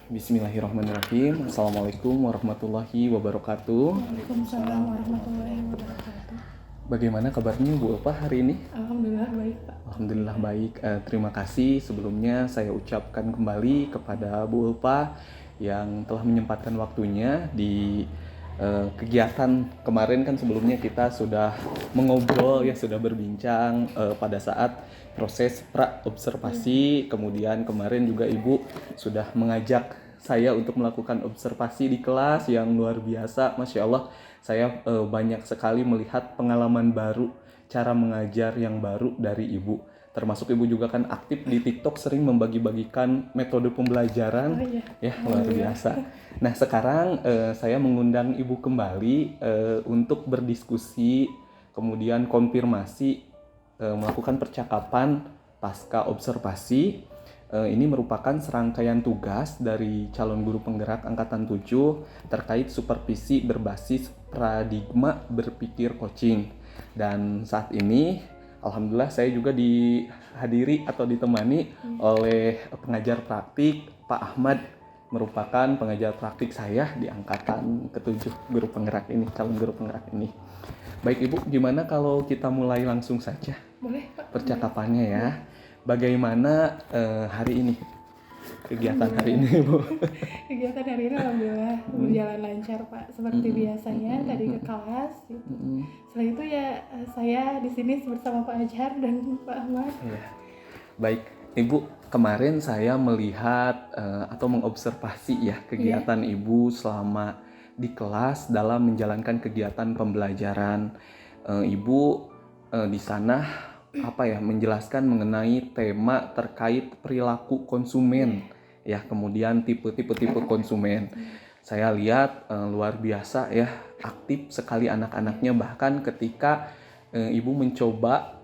Bismillahirrahmanirrahim. Assalamualaikum warahmatullahi wabarakatuh. Waalaikumsalam warahmatullahi wabarakatuh. Bagaimana kabarnya Bu Ulfa hari ini? Alhamdulillah baik, Pak. Alhamdulillah baik. Terima kasih sebelumnya saya ucapkan kembali kepada Bu Ulfa yang telah menyempatkan waktunya di kegiatan kemarin. Kan sebelumnya kita sudah mengobrol ya, sudah berbincang pada saat proses pra-observasi. Kemudian kemarin juga Ibu sudah mengajak saya untuk melakukan observasi di kelas yang luar biasa. Masya Allah, saya banyak sekali melihat pengalaman baru, cara mengajar yang baru dari Ibu. Termasuk Ibu juga kan aktif di TikTok, sering membagi-bagikan metode pembelajaran. Ya, luar biasa. Nah, sekarang saya mengundang Ibu kembali untuk berdiskusi, kemudian konfirmasi, melakukan percakapan pasca observasi. Ini merupakan serangkaian tugas dari calon guru penggerak Angkatan 7 terkait supervisi berbasis paradigma berpikir coaching. Dan saat ini alhamdulillah saya juga dihadiri atau ditemani oleh pengajar praktik Pak Ahmad, merupakan pengajar praktik saya di Angkatan ke-7 guru penggerak ini, calon guru penggerak ini. Baik Ibu, gimana kalau kita mulai langsung saja? Boleh, Pak. Percakapannya ya. Bagaimana hari ini? Kegiatan hari ini, Bu? Kegiatan hari ini alhamdulillah berjalan lancar, Pak. Seperti biasanya tadi ke kelas gitu. Setelah itu ya saya di sini bersama Pak Ajar dan Pak Ahmad. Ya. Baik, Ibu, kemarin saya melihat atau mengobservasi ya kegiatan Ibu selama di kelas dalam menjalankan kegiatan pembelajaran. Ibu di sana menjelaskan mengenai tema terkait perilaku konsumen ya, kemudian tipe konsumen. Saya lihat luar biasa ya, aktif sekali anak-anaknya, bahkan ketika Ibu mencoba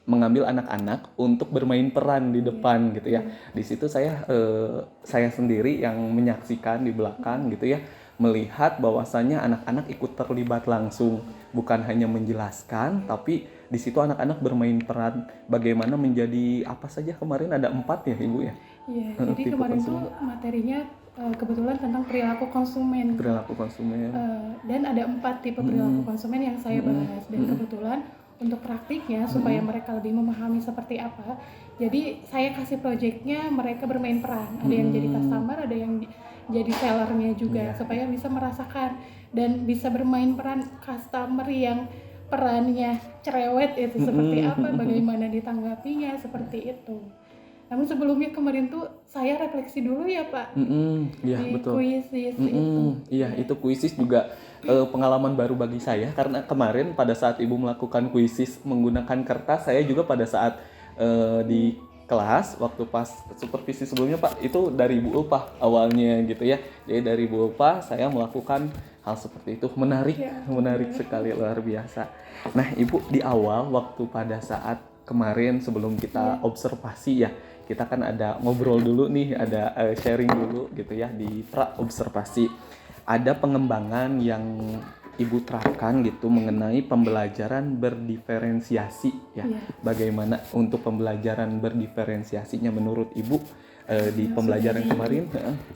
mengambil anak-anak untuk bermain peran di depan gitu ya. Di situ saya sendiri yang menyaksikan di belakang gitu ya, melihat bahwasannya anak-anak ikut terlibat langsung, bukan hanya menjelaskan, tapi di situ anak-anak bermain peran bagaimana menjadi apa saja. Kemarin ada 4 ya Ibu ya? Iya, jadi kemarin tuh materinya kebetulan tentang perilaku konsumen. Dan ada 4 tipe perilaku konsumen yang saya bahas. Dan kebetulan untuk praktiknya supaya mereka lebih memahami seperti apa, jadi saya kasih proyeknya mereka bermain peran. Ada yang jadi customer, ada yang jadi sellernya juga, supaya bisa merasakan dan bisa bermain peran customer yang perannya cerewet itu seperti apa, bagaimana ditanggapinya, seperti itu. Namun sebelumnya kemarin tuh saya refleksi dulu ya Pak, iya, di betul. kuisis itu. Iya, itu kuisis juga pengalaman baru bagi saya, karena kemarin pada saat Ibu melakukan kuisis menggunakan kertas, saya juga pada saat di kelas waktu pas supervisi sebelumnya Pak, itu dari Bu Ulfa awalnya gitu ya. Jadi dari Bu Ulfa saya melakukan hal seperti itu. Menarik sekali, luar biasa. Nah Ibu, di awal waktu pada saat kemarin sebelum kita observasi ya, kita kan ada ngobrol dulu nih, ada sharing dulu gitu ya di pra-observasi. Ada pengembangan yang Ibu terapkan gitu mengenai pembelajaran berdiferensiasi ya. Bagaimana untuk pembelajaran berdiferensiasinya menurut Ibu di pembelajaran kemarin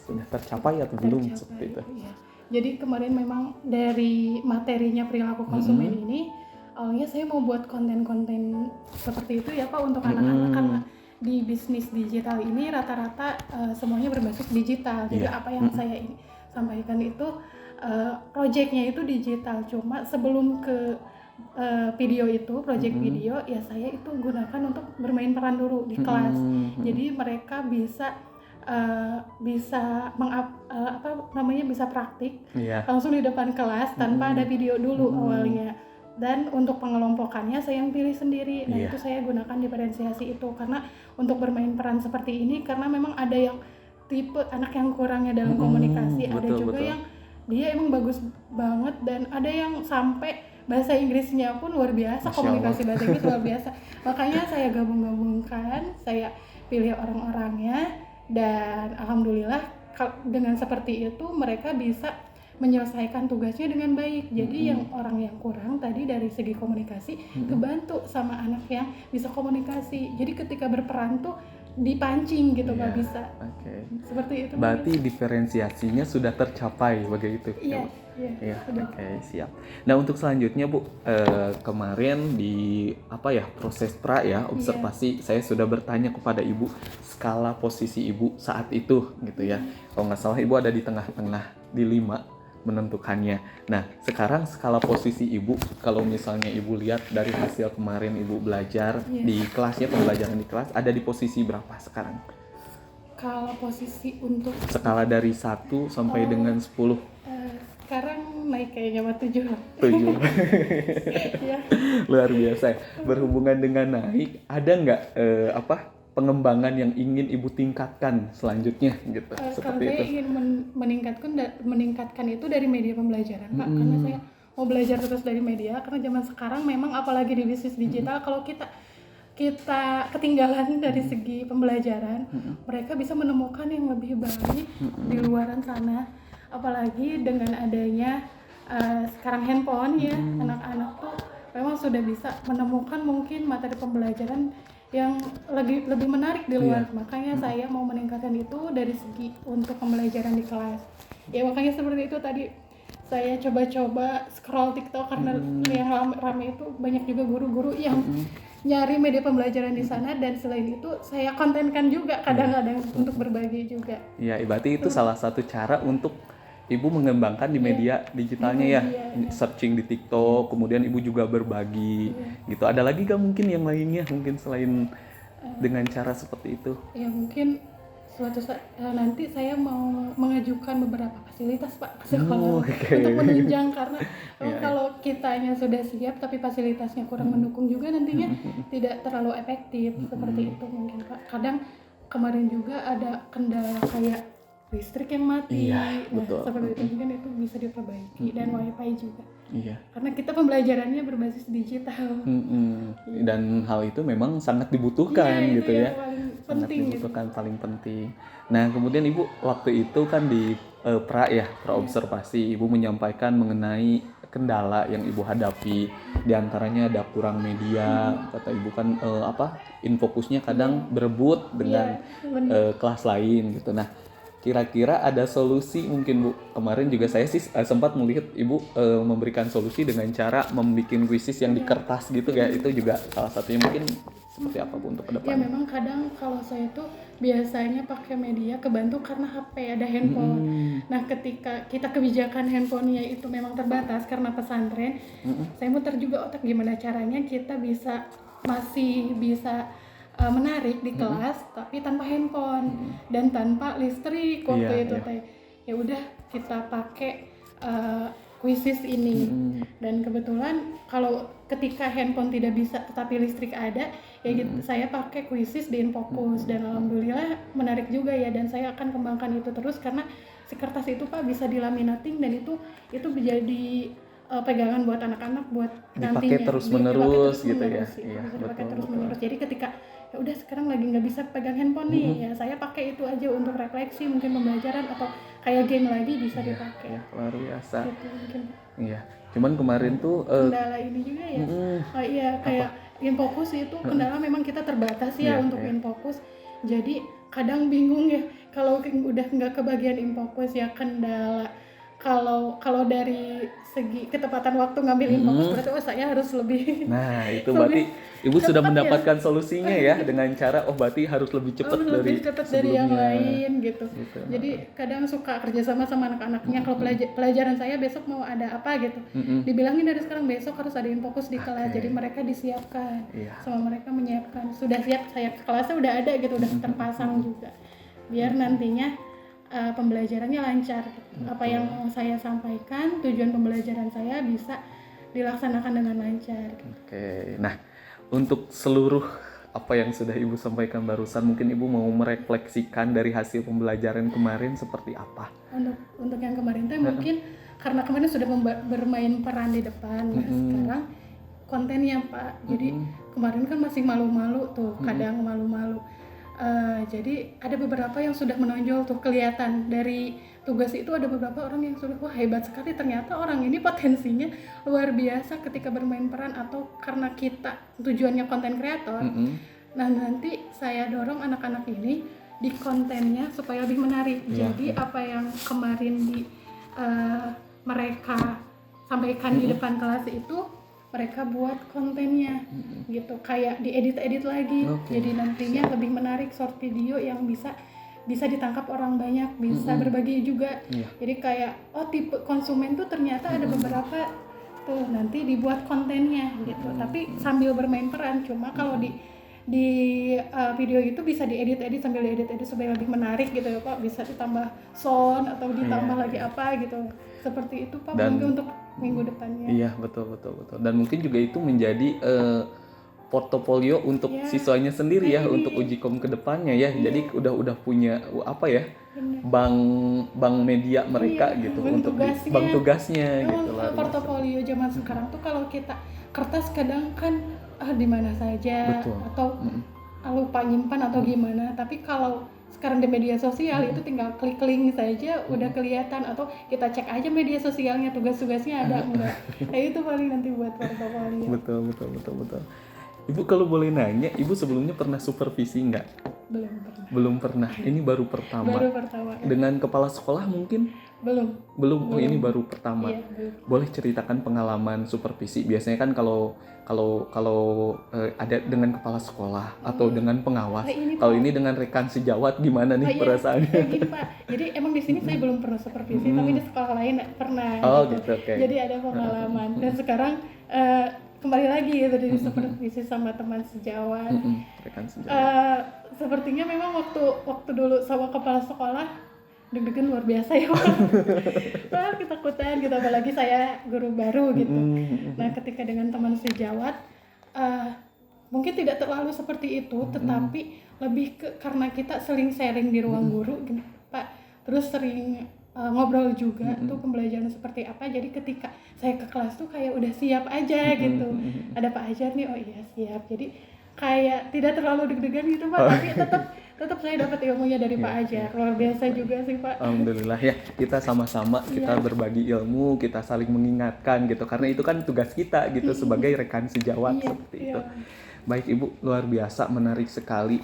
sudah tercapai atau belum seperti itu? Ya. Jadi kemarin memang dari materinya perilaku konsumen ini, awalnya saya mau buat konten-konten seperti itu ya Pak untuk anak-anak, karena di bisnis digital ini rata-rata semuanya berbasis digital. Jadi apa yang saya sampaikan itu projectnya itu digital. Cuma sebelum ke video itu, project video ya saya itu gunakan untuk bermain peran dulu di kelas. Jadi mereka bisa bisa praktik langsung di depan kelas tanpa ada video dulu awalnya. Dan untuk pengelompokannya saya yang pilih sendiri. Nah itu saya gunakan diferensiasi itu, karena untuk bermain peran seperti ini, karena memang ada yang tipe anak yang kurangnya dalam komunikasi, ada juga yang dia emang bagus banget, dan ada yang sampai bahasa Inggrisnya pun luar biasa, komunikasi bahasa Inggris luar biasa. Makanya saya gabung-gabungkan, saya pilih orang-orangnya, dan alhamdulillah dengan seperti itu mereka bisa menyelesaikan tugasnya dengan baik. Jadi yang orang yang kurang tadi dari segi komunikasi kebantu sama anak yang bisa komunikasi. Jadi ketika berperan tuh dipancing gitu, nggak Iya. bisa. Oke. Seperti itu. Berarti diferensiasinya sudah tercapai begitu. Iya, Ya, iya, sudah. oke, siap. Nah, untuk selanjutnya Bu, kemarin di apa ya, proses pra ya, observasi, saya sudah bertanya kepada Ibu skala posisi Ibu saat itu gitu ya. Kalau nggak salah Ibu ada di tengah-tengah, di 5 menentukannya. Nah, sekarang skala posisi Ibu, kalau misalnya Ibu lihat dari hasil kemarin Ibu belajar di kelasnya, pembelajaran di kelas, ada di posisi berapa sekarang? Kalau posisi untuk Skala dari 1 sampai dengan 10. sekarang naik kayaknya sama 7. 7. Ya. Luar biasa. Berhubungan dengan naik, ada nggak pengembangan yang ingin Ibu tingkatkan selanjutnya gitu? Kalau Seperti saya itu. ingin meningkatkan itu dari media pembelajaran, Pak, karena saya mau belajar terus dari media, karena zaman sekarang memang apalagi di bisnis digital, kalau kita ketinggalan dari segi pembelajaran, mereka bisa menemukan yang lebih baik di luaran sana, apalagi dengan adanya sekarang handphone ya, anak-anak tuh memang sudah bisa menemukan mungkin materi pembelajaran yang lebih menarik di luar. Makanya saya mau meningkatkan itu dari segi untuk pembelajaran di kelas. Ya makanya seperti itu tadi saya coba-coba scroll TikTok, karena yang rame itu banyak juga guru-guru yang nyari media pembelajaran di sana, dan selain itu saya kontenkan juga kadang-kadang untuk berbagi juga. Iya, berarti itu salah satu cara untuk Ibu mengembangkan di media digitalnya ya, searching di TikTok, kemudian Ibu juga berbagi gitu. Ada lagi gak mungkin yang lainnya, mungkin selain dengan cara seperti itu? Ya mungkin suatu saat nanti saya mau mengajukan beberapa fasilitas, Pak, ke sekolah untuk menunjang, karena kalau kitanya sudah siap tapi fasilitasnya kurang mendukung juga nantinya tidak terlalu efektif. Seperti itu mungkin, Pak. Kadang kemarin juga ada kendala kayak listrik yang mati, betul. seperti itu mungkin itu bisa diperbaiki, dan wifi juga. Iya. Karena kita pembelajarannya berbasis digital. Dan hal itu memang sangat dibutuhkan gitu ya. Sangat Penting dibutuhkan, paling penting. Nah, kemudian Ibu waktu itu kan di pra observasi, Ibu menyampaikan mengenai kendala yang Ibu hadapi. Di antaranya ada kurang media, kata Ibu kan infokusnya kadang berebut dengan kelas lain gitu. Nah, kira-kira ada solusi mungkin Bu? Kemarin juga saya sih sempat melihat Ibu memberikan solusi dengan cara membuat kuisis yang di kertas gitu ya. Itu juga salah satunya, mungkin seperti apa Bu untuk ke depan? Ya memang kadang kalau saya tuh biasanya pakai media kebantu karena HP, ada handphone. Nah ketika kita kebijakan handphonenya itu memang terbatas karena pesantren, saya muter juga otak gimana caranya kita masih bisa menarik di kelas tapi tanpa handphone dan tanpa listrik waktu itu teh. Ya udah kita pakai kuisis ini. Dan kebetulan kalau ketika handphone tidak bisa tetapi listrik ada, ya gitu, saya pakai kuisis di Infocus, dan alhamdulillah menarik juga ya, dan saya akan kembangkan itu terus karena si kertas itu Pak bisa dilaminating, dan itu menjadi pegangan buat anak-anak buat dipakai nantinya terus-menerus gitu ya. Iya, bisa dipakai terus-menerus. Jadi ketika ya udah sekarang lagi nggak bisa pegang handphone nih, ya saya pakai itu aja untuk refleksi, mungkin pembelajaran atau kayak game lagi bisa dipakai. Ya, luar biasa. Gitu, mungkin. Iya. Cuman kemarin tuh kendala ini juga ya. Iya, kayak Infocus itu kendala memang kita terbatas ya untuk Infocus. Jadi kadang bingung ya kalau udah nggak kebagian Infocus ya kendala. Kalau dari segi ketepatan waktu ngambil Infocus berarti saya harus lebih. Nah, itu berarti Ibu sudah mendapatkan solusinya ya dengan cara berarti harus lebih cepat dari yang lain gitu. Jadi kadang suka kerjasama sama anak-anaknya. Kalau pelajaran saya besok mau ada apa gitu, dibilangin dari sekarang besok harus ada Infocus di kelas. Jadi mereka disiapkan, sama mereka menyiapkan. Sudah siap, saya kelasnya udah ada gitu, udah terpasang juga. Biar nantinya pembelajarannya lancar. Apa yang saya sampaikan, tujuan pembelajaran saya bisa dilaksanakan dengan lancar. Oke. Nah, untuk seluruh apa yang sudah Ibu sampaikan barusan, mungkin Ibu mau merefleksikan dari hasil pembelajaran kemarin seperti apa? Untuk yang kemarin tuh mungkin karena kemarin sudah bermain peran di depan, sekarang kontennya Pak. Jadi kemarin kan masih malu-malu tuh, kadang malu-malu. Jadi ada beberapa yang sudah menonjol tuh, kelihatan dari tugas itu ada beberapa orang yang sudah wah hebat sekali, ternyata orang ini potensinya luar biasa ketika bermain peran, atau karena kita tujuannya konten kreator Nah nanti saya dorong anak-anak ini di kontennya supaya lebih menarik. Jadi apa yang kemarin mereka sampaikan di depan kelas itu mereka buat kontennya gitu, kayak diedit lagi. Jadi nantinya lebih menarik, short video yang bisa ditangkap orang banyak, bisa berbagi juga. Jadi kayak tipe konsumen tuh ternyata ada beberapa tuh, nanti dibuat kontennya gitu. Tapi sambil bermain peran. Cuma kalau di video itu bisa diedit sambil diedit supaya lebih menarik gitu ya Pak. Bisa ditambah sound atau ditambah lagi apa gitu. Seperti itu Pak. Mungkin untuk minggu depannya. Iya, betul. Dan mungkin juga itu menjadi portofolio untuk siswanya sendiri ya, untuk ujikom ke depannya ya. Jadi udah punya apa ya? Bank media mereka gitu untuk bank tugasnya gitu lah. Portofolio zaman sekarang tuh kalau kita kertas kadang kan di mana saja. Betul. Atau lupa nyimpan atau gimana. Tapi kalau sekarang di media sosial itu tinggal klik link saja udah kelihatan, atau kita cek aja media sosialnya, tugas-tugasnya ada enggak. Nah itu paling nanti buat portofolio. Betul. Ibu kalau boleh nanya, Ibu sebelumnya pernah supervisi nggak? Belum pernah. Ini baru pertama. Dengan kepala sekolah mungkin? Belum. Ini baru pertama. Iya, boleh ceritakan pengalaman supervisi. Biasanya kan kalau ada dengan kepala sekolah atau dengan pengawas. Kalau ini dengan rekan sejawat gimana nih perasaannya? Gini Pak. Jadi emang di sini saya belum pernah supervisi, tapi di sekolah lain pernah. Gitu. Okay. Jadi ada pengalaman. Dan sekarang kembali lagi gitu di supervisi sama teman sejawat. Rekan sejawat. Sepertinya memang waktu dulu sama kepala sekolah deg-degan luar biasa ya Pak. Ketakutan gitu, apalagi saya guru baru gitu. Nah ketika dengan teman sejawat mungkin tidak terlalu seperti itu, tetapi lebih karena kita sering sharing di ruang guru gitu Pak, terus sering ngobrol juga tuh pembelajaran seperti apa. Jadi ketika saya ke kelas tuh kayak udah siap aja gitu. Ada Pak Ajar nih, oh iya siap. Jadi kayak tidak terlalu deg-degan gitu Pak, tapi tetap saya dapat ilmunya dari Pak Ajar. Luar biasa juga sih Pak. Alhamdulillah ya, kita sama-sama kita berbagi ilmu, kita saling mengingatkan gitu, karena itu kan tugas kita gitu sebagai rekan sejawat seperti itu. Baik Ibu, luar biasa, menarik sekali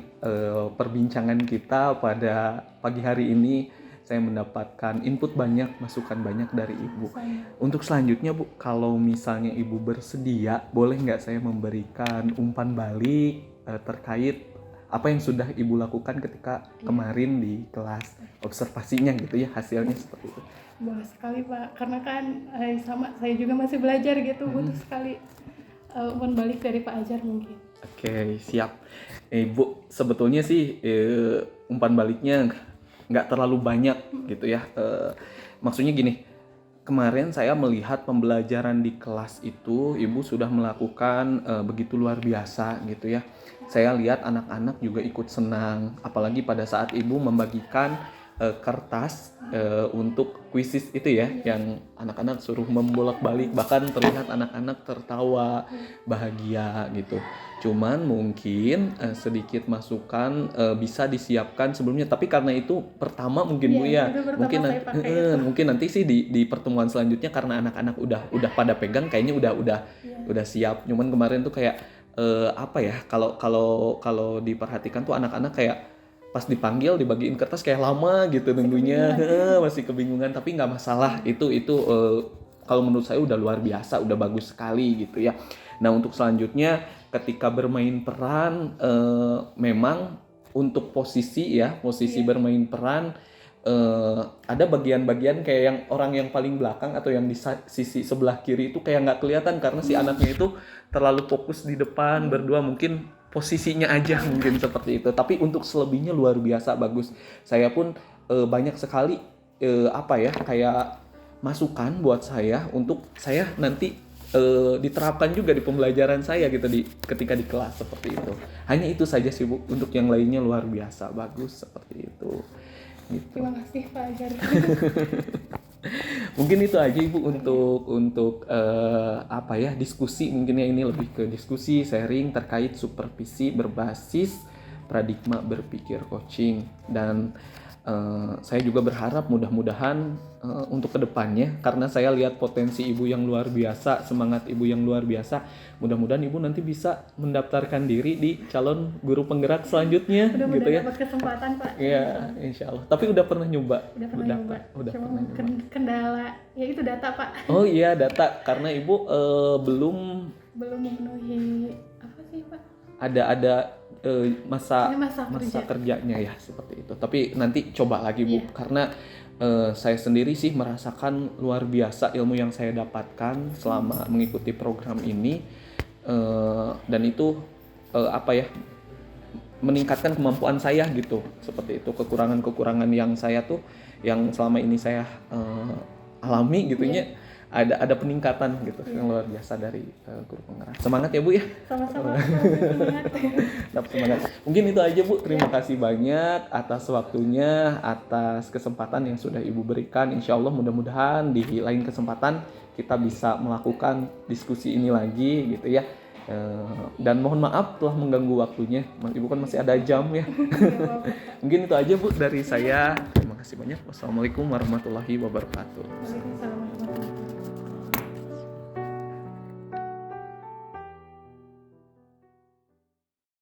perbincangan kita pada pagi hari ini. Saya mendapatkan input banyak, masukan banyak dari Ibu. Untuk selanjutnya Bu, kalau misalnya Ibu bersedia, boleh nggak saya memberikan umpan balik terkait apa yang sudah Ibu lakukan ketika kemarin di kelas, observasinya gitu ya, hasilnya seperti itu. Boleh sekali Pak, karena kan sama saya juga masih belajar gitu, butuh sekali umpan balik dari Pak Ajar mungkin. Oke, siap. Ibu, sebetulnya sih umpan baliknya nggak terlalu banyak gitu ya. Maksudnya gini, kemarin saya melihat pembelajaran di kelas itu Ibu sudah melakukan begitu luar biasa gitu ya. Saya lihat anak-anak juga ikut senang, apalagi pada saat Ibu membagikan kertas untuk kuisis itu ya, yang anak-anak suruh membolak-balik, bahkan terlihat anak-anak tertawa bahagia gitu. Cuman mungkin sedikit masukan bisa disiapkan sebelumnya, tapi karena itu pertama mungkin Bu ya, mungkin nanti sih di pertemuan selanjutnya, karena anak-anak udah pada pegang, kayaknya udah siap. Cuman kemarin tuh kayak apa ya, kalau diperhatikan tuh anak-anak kayak pas dipanggil dibagiin kertas kayak lama gitu nunggunya, masih kebingungan. Tapi nggak masalah, itu kalau menurut saya udah luar biasa, udah bagus sekali gitu ya. Nah untuk selanjutnya ketika bermain peran, memang untuk posisi bermain peran, ada bagian-bagian kayak yang orang yang paling belakang atau yang di sisi sebelah kiri itu kayak nggak kelihatan karena si anaknya itu terlalu fokus di depan berdua, mungkin posisinya aja mungkin seperti itu. Tapi untuk selebihnya luar biasa bagus. Saya pun banyak sekali kayak masukan buat saya untuk saya nanti diterapkan juga di pembelajaran saya gitu ketika di kelas seperti itu. Hanya itu saja sih Bu. Untuk yang lainnya luar biasa bagus seperti itu. Gitu. Terima kasih Pak Ajar. Mungkin itu aja Ibu untuk diskusi, mungkin ya, ini lebih ke diskusi sharing terkait supervisi berbasis paradigma berpikir coaching. Dan saya juga berharap mudah-mudahan untuk kedepannya, karena saya lihat potensi ibu yang luar biasa, semangat ibu yang luar biasa, mudah-mudahan ibu nanti bisa mendaftarkan diri di calon guru penggerak selanjutnya. Mudah-mudahan gitu ya. dapat kesempatan Pak. Iya, insya Allah. Tapi udah pernah nyoba? Udah pernah nyoba. Udah Cuma pernah nyoba. Kendala, ya itu data Pak. Oh iya, data, karena ibu belum Memenuhi apa sih Pak? ada masa kerja. kerjanya ya, seperti itu. Tapi nanti coba lagi Bu, karena saya sendiri sih merasakan luar biasa ilmu yang saya dapatkan selama mengikuti program ini, dan itu meningkatkan kemampuan saya gitu, seperti itu. Kekurangan yang saya tuh, yang selama ini saya alami gitunya, ada peningkatan gitu yang luar biasa dari guru penggerak. Semangat ya Bu ya. Sama-sama. Semangat. Tetap semangat. Mungkin itu aja Bu. Terima kasih banyak atas waktunya, atas kesempatan yang sudah Ibu berikan. Insya Allah mudah-mudahan di lain kesempatan kita bisa melakukan diskusi ini lagi gitu ya. Dan mohon maaf telah mengganggu waktunya. Ibu kan masih ada jam ya. Mungkin itu aja Bu dari saya. Terima kasih banyak. Wassalamualaikum warahmatullahi wabarakatuh. Waalaikumsalam warahmatullahi wabarakatuh.